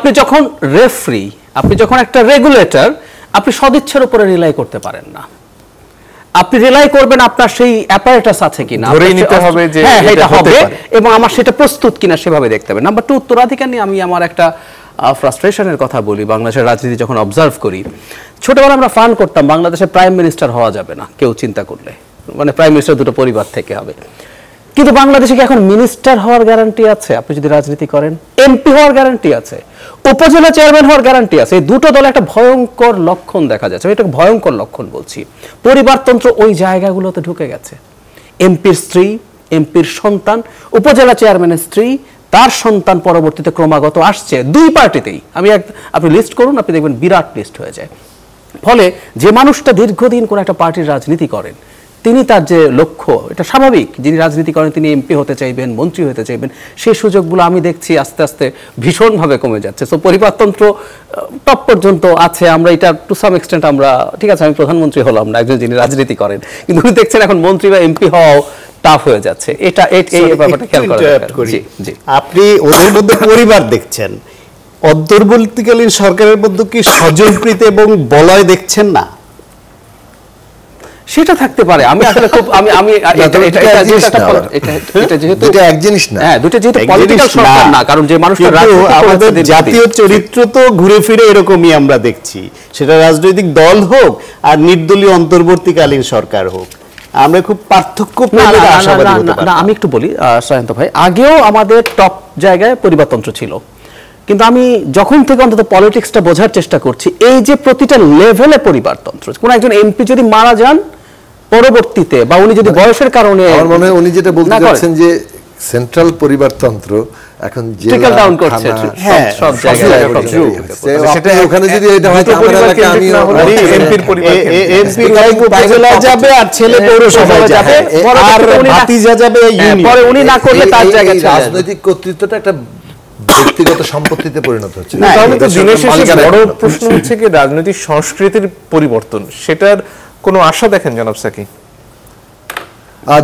আপনি যখন রেফারি, আপনি যখন একটা রেগুলেটর, আপনি সদিচ্ছার উপরে রিলাই করতে পারেন না। আপনি রিলাই করবেন আপনার সেই অ্যাপারেটাস আছে কিনা, ধরেই নিতে হবে যে এটা হবে এবং আমার সেটা প্রস্তুত কিনা সেভাবে দেখতে হবে। নাম্বার 2, উত্তরাধিকার নিয়ে আমি আমার একটা ফ্রাস্ট্রেশনের কথা বলি। বাংলাদেশের রাজনীতি যখন অবজার্ভ করি, ছোটবেলা আমরা ফান করতাম বাংলাদেশে প্রাইম মিনিস্টার হওয়া যাবে না কেউ চিন্তা করলে, মানে প্রাইম মিনিস্টার দুটো পরিবার থেকে হবে। কিন্তু বাংলাদেশে কি এখন মিনিস্টার হওয়ার গ্যারান্টি আছে আপনি যদি রাজনীতি করেন? এমপি হওয়ার গ্যারান্টি আছে, উপজেলা চেয়ারম্যান হওয়ার গ্যারান্টি আছে। এই দুটো দলে একটা ভয়ঙ্কর লক্ষণ দেখা যাচ্ছে, এটা ভয়ঙ্কর লক্ষণ বলছি। পরিবারতন্ত্র ওই জায়গাগুলোতে ঢুকে গেছে। এমপির স্ত্রী, এমপির সন্তান, উপজেলা চেয়ারম্যানের স্ত্রী, তার সন্তান পরবর্তীতে ক্রমাগত আসছে দুই পার্টিতেই। আপনি লিস্ট করুন, আপনি দেখবেন বিরাট লিস্ট হয়ে যায়। ফলে যে মানুষটা দীর্ঘদিন কোনো একটা পার্টির রাজনীতি করেন, তিনি তার যে লক্ষ্য, এটা স্বাভাবিক, যিনি রাজনীতি করেন তিনি এমপি হতে চাইবেন, মন্ত্রী হতে চাইবেন, সেই সুযোগগুলো আমি দেখছি আস্তে আস্তে ভীষণভাবে কমে যাচ্ছে। সো পরিবারতন্ত্র টপ পর্যন্ত আছে। আমরা এটা টু সাম এক্সটেন্ট আমরা, ঠিক আছে আমি প্রধানমন্ত্রী হলাম না, একজন যিনি রাজনীতি করেন, কিন্তু উনি দেখছেন এখন মন্ত্রী বা এমপি হওয়াও টাফ হয়ে যাচ্ছে। এটা এই ব্যাপারটা খেয়াল করা দরকার। জি, আপনি ওদের মধ্যে পরিবার দেখছেন, অন্তর্বর্তীকালীন সরকারের মধ্যে কি স্বজনপ্রীতি এবং বলয় দেখছেন না? সেটা থাকতে পারে। আমি আসলে খুব আমি এটা যেহেতু এক জিনিস না, হ্যাঁ দুটো যেহেতু পলিটিক্যাল সরকার না, কারণ যে মানুষটা আমাদের জাতীয় চরিত্র তো ঘুরে ফিরে এরকমই আমরা দেখছি, সেটা রাজনৈতিক দল হোক আর নির্দলীয় অন্তর্বর্তীকালীন সরকার হোক, আমরা খুব পার্থক্য না। আমি একটু বলি সায়ন্ত ভাই, আগেও আমাদের টপ জায়গায় পরিবারতন্ত্র ছিল, কিন্তু আমি যখন থেকে অন্তত পলিটিক্সটা বোঝার চেষ্টা করছি, এই যে প্রতিটা লেভেলে পরিবারতন্ত্র, কোন একজন এমপি যদি মারা যান পরবর্তীতে, বা উনি যদি বয়সের কারণে, আমার মনে হয় উনি যেটা বলতে চাচ্ছেন যে সেন্ট্রাল পরিবারতন্ত্র এখন যে ট্রিকল ডাউন করছে সব জায়গায়। সেটা ওখানে যদি এটা হয় আমার এলাকায় আমি এমপির পরিবার, এমপি লাইক উপজেলা যাবে আর ছেলে পৌরসভায় যাবে আর ভাতিজা যাবে ইউনিয়ন, পরে উনি না করলে তার জায়গায় রাজনৈতিক কর্তৃত্বটা একটা ব্যক্তিগত সম্পত্তিতে পরিণত হচ্ছে। তাহলে তো দিনের শেষে বড় প্রশ্ন হচ্ছে কি রাজনৈতিক সংস্কৃতির পরিবর্তন, সেটার কোনো আশা দেখেন জনাব সাকি?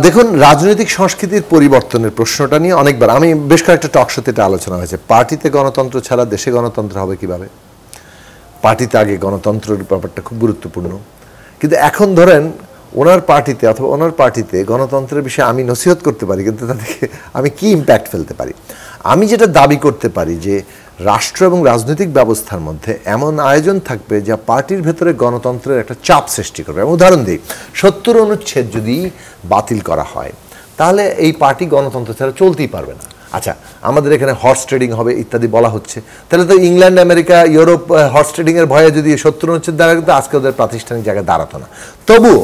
দেখুন, রাজনৈতিক সংস্কৃতির পরিবর্তনের প্রশ্নটা নিয়ে অনেকবার আমি বেশ কয়েকটা টক শোতে এটা আলোচনা হয়েছে। পার্টিতে গণতন্ত্র ছাড়া দেশে গণতন্ত্র হবে কিভাবে? পার্টিতে আগে গণতন্ত্রের ব্যাপারটা খুব গুরুত্বপূর্ণ, কিন্তু এখন ধরেন ওনার পার্টিতে অথবা ওনার পার্টিতে গণতন্ত্রের বিষয়ে আমি নসিহত করতে পারি, কিন্তু তাদেরকে আমি কি ইম্প্যাক্ট ফেলতে পারি? আমি যেটা দাবি করতে পারি যে রাষ্ট্র এবং রাজনৈতিক ব্যবস্থার মধ্যে এমন আয়োজন থাকবে যা পার্টির ভেতরে গণতন্ত্রের একটা চাপ সৃষ্টি করবে। উদাহরণ দিই, 70 অনুচ্ছেদ যদি বাতিল করা হয় তাহলে এই পার্টি গণতন্ত্র ছাড়া চলতেই পারবে না। আচ্ছা, আমাদের এখানে হর্স ট্রেডিং হবে ইত্যাদি বলা হচ্ছে, তাহলে তো ইংল্যান্ড, আমেরিকা, ইউরোপ হর্স ট্রেডিংয়ের ভয়ে যদি 70 অনুচ্ছেদ দ্বারা কিন্তু আজকে ওদের প্রাতিষ্ঠানিক জায়গায় দাঁড়াতো না। তবুও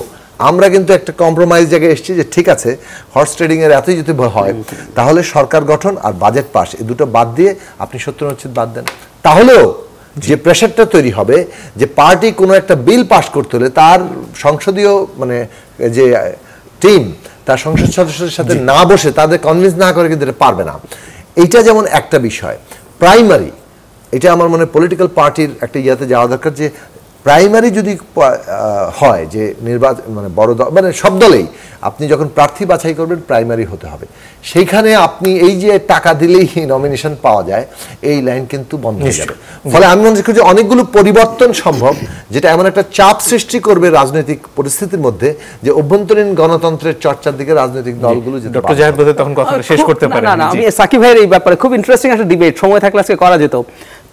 আমরা কিন্তু একটা কম্প্রোমাইজ জায়গায় এসেছি যে ঠিক আছে, হর্স ট্রেডিংয়ের এতই যদি হয় তাহলে সরকার গঠন আর বাজেট পাস এই দুটো বাদ দিয়ে আপনি 70 অনুচ্ছেদ বাদ দেন। তাহলেও যে প্রেশারটা তৈরি হবে যে পার্টি কোনো একটা বিল পাস করতে হলে তার সংসদীয় মানে যে টিম তার সংসদ সদস্যদের সাথে না বসে তাদের কনভিন্স না করে কিন্তু এটা পারবে না। এইটা যেমন একটা বিষয়। প্রাইমারি, এটা আমার মনে পলিটিক্যাল পার্টির একটা ইয়াতে যাওয়া দরকার যে প্রাইমারি যদি হয় যে নির্বাচন মানে বড় দল মানে সব দলেই আপনি যখন প্রার্থী বাছাই করবেন প্রাইমারি হতে হবে, সেইখানে আপনি এই যে টাকা দিলেই নমিনেশন পাওয়া যায় এই লাইন কিন্তু বন্ধ হয়ে যাবে। ফলে আমি মনে করি যে অনেকগুলো পরিবর্তন সম্ভব যেটা এমন একটা চাপ সৃষ্টি করবে রাজনৈতিক পরিস্থিতির মধ্যে যে অভ্যন্তরীণ গণতন্ত্রের চর্চার দিকে রাজনৈতিক দলগুলো ডক্টর জাহিদ তখন কথা শেষ করতে পারেন। না, আমি সাকিব ভাইয়ের এই ব্যাপারে খুব ইন্টারেস্টিং একটা ডিবেট, সময় থাকলে আজকে করা যেত।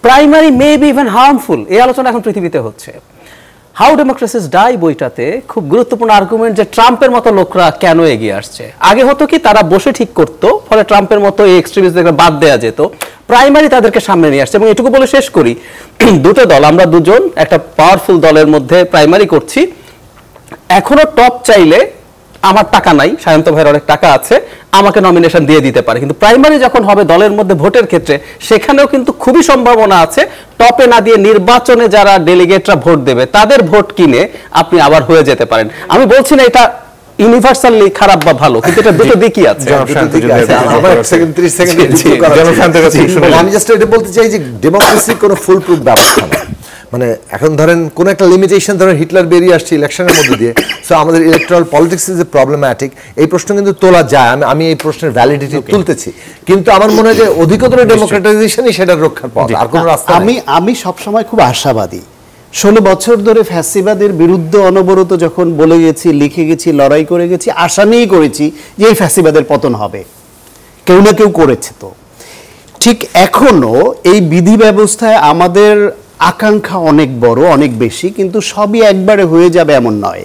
Primary may be even harmful, এই আলোচনা এখন পৃথিবীতে হচ্ছে। হাউ ডেমোক্রেসিস ডাই বইটাতে খুব গুরুত্বপূর্ণ আর্গুমেন্ট যে ট্রাম্পের মতো লোকরা কেন এগিয়ে আসছে। আগে হতো কি তারা বসে ঠিক করতো, ফলে ট্রাম্পের মতো এই এক্সট্রিমিস্টদেরকে বাদ দেওয়া যেত, প্রাইমারি তাদেরকে সামনে নিয়ে আসছে। এবং এটুকু বলে শেষ করি, দুটো দল, আমরা দুজন একটা পাওয়ারফুল দলের মধ্যে প্রাইমারি করছি, এখনো টপ চাইলে আমার টাকা নাই, সায়ন্ত ভাইয়ের অনেক টাকা আছে, আমাকে নমিনেশন দিয়ে দিতে পারে, কিন্তু প্রাইমারি যখন হবে দলের মধ্যে ভোটের ক্ষেত্রে সেখানেও কিন্তু খুবই সম্ভাবনা আছে টপে না দিয়ে নির্বাচনে যারা ডেলিগেটরা ভোট দেবে তাদের ভোট কিনে আপনি আবার হয়ে যেতে পারেন। আমি বলছি না এটা ইউনিভার্সালি খারাপ বা ভালো, কিন্তু এটা দুটো দিকই আছে। আমি জাস্ট এটা বলতে চাই যে ডেমোক্রেসি কোনো ফুল প্রুফ ব্যবস্থা না। মানে এখন ধরেন কোন একটা লিমিটেশন, ধরেন হিটলার বেরিয়ে আসছে ইলেকশনের মধ্যে দিয়ে, সো আমাদের electoral politics is a problematic, এই প্রশ্ন কিন্তু তোলা যায়, আমি এই প্রশ্নের ভ্যালিডিটি তুলতেছি, কিন্তু আমার মনে হয় যে অধিকতর ডেমোক্রেটাইজেশনই সেটার রক্ষার পথ, আর কোনো রাস্তা নেই। আমি সবসময় খুব আশাবাদী। 16 বছর ধরে ফ্যাসিবাদের বিরুদ্ধে অনবরত যখন বলে গেছি, লিখে গেছি, লড়াই করে গেছি, আশা নিয়েই করেছি যে এই ফ্যাসিবাদের পতন হবে, কেউ না কেউ করেছে। তো ঠিক এখনো এই বিধি ব্যবস্থায় আমাদের আকাঙ্ক্ষা অনেক বড়, অনেক বেশি, কিন্তু সবই একবারে হয়ে যাবে এমন নয়।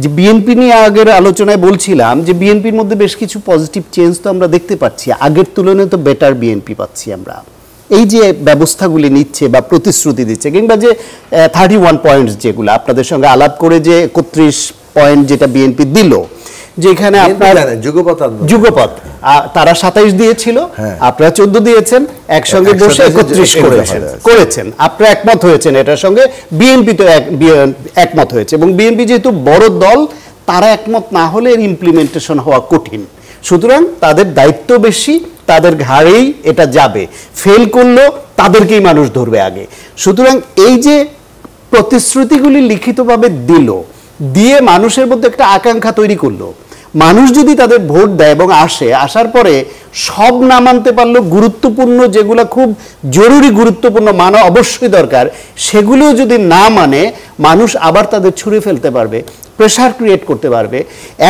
যে বিএনপি নিয়ে আগের আলোচনায় বলছিলাম যে বিএনপির মধ্যে বেশ কিছু পজিটিভ চেঞ্জ তো আমরা দেখতে পাচ্ছি, আগের তুলনায় তো বেটার বিএনপি পাচ্ছি আমরা। এই যে ব্যবস্থাগুলি নিচ্ছে বা প্রতিশ্রুতি দিচ্ছে, কিংবা যে 31 পয়েন্টস যেগুলো আপনাদের সঙ্গে আলাপ করে যে 31 পয়েন্ট যেটা বিএনপি দিল, যেখানে আপনার যুগপথ তারা 27 দিয়েছিল, আপনারা 14 দিয়েছেন, একসঙ্গে বসে 31 করেছেন, আপনারা একমত হয়েছেন এটার সঙ্গে, বিএনপি তো একমত হয়েছে, এবং বিএনপি যেহেতু বড় দল, তারা একমত না হলে এর ইমপ্লিমেন্টেশন হওয়া কঠিন, সুতরাং তাদের দায়িত্ব বেশি, তাদের ঘাড়েই এটা যাবে, ফেল করলেও তাদেরকেই মানুষ ধরবে আগে। সুতরাং এই যে প্রতিশ্রুতিগুলি লিখিতভাবে দিল, দিয়ে মানুষের মধ্যে একটা আকাঙ্ক্ষা তৈরি করলো, মানুষ যদি তাদের ভোট দেয় এবং আসার পরে সব না মানতে পারলেও গুরুত্বপূর্ণ যেগুলো খুব জরুরি গুরুত্বপূর্ণ মানা অবশ্যই দরকার, সেগুলোও যদি না মানে, মানুষ আবার তাদের ছুঁড়ে ফেলতে পারবে, প্রেশার ক্রিয়েট করতে পারবে।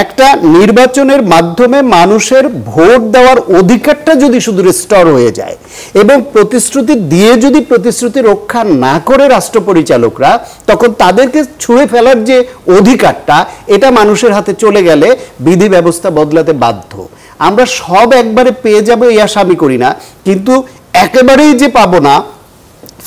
একটা নির্বাচনের মাধ্যমে মানুষের ভোট দেওয়ার অধিকারটা যদি শুধু রিস্টোর হয়ে যায়, এবং প্রতিশ্রুতি দিয়ে যদি প্রতিশ্রুতি রক্ষা না করে রাষ্ট্র পরিচালকরা, তখন তাদেরকে ছুঁড়ে ফেলার যে অধিকারটা, এটা মানুষের হাতে চলে গেলে বিধি ব্যবস্থা বদলাতে বাধ্য। আমরা সব একবারে পেয়ে যাবো এই আশা আমি করি না, কিন্তু একেবারেই যে পাবো না,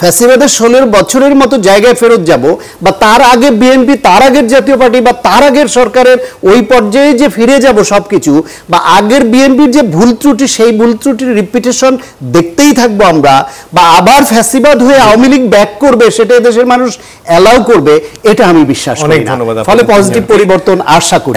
ফ্যাসিবাদের 16 বছরের মতো জায়গায় ফেরত যাব, বা তার আগে বিএনপি, তার আগের জাতীয় পার্টি বা তার আগের সরকারের ওই পর্যায়ে যে ফিরে যাব সবকিছু, বা আগের বিএনপির যে ভুল ত্রুটি, সেই ভুল ত্রুটির রিপিটেশন দেখতেই থাকবো আমরা, বা আবার ফ্যাসিবাদ হয়ে আওয়ামী লীগ ব্যাক করবে, সেটা দেশের মানুষ অ্যালাউ করবে, এটা আমি বিশ্বাস করি না। ফলে পজিটিভ পরিবর্তন আশা করি।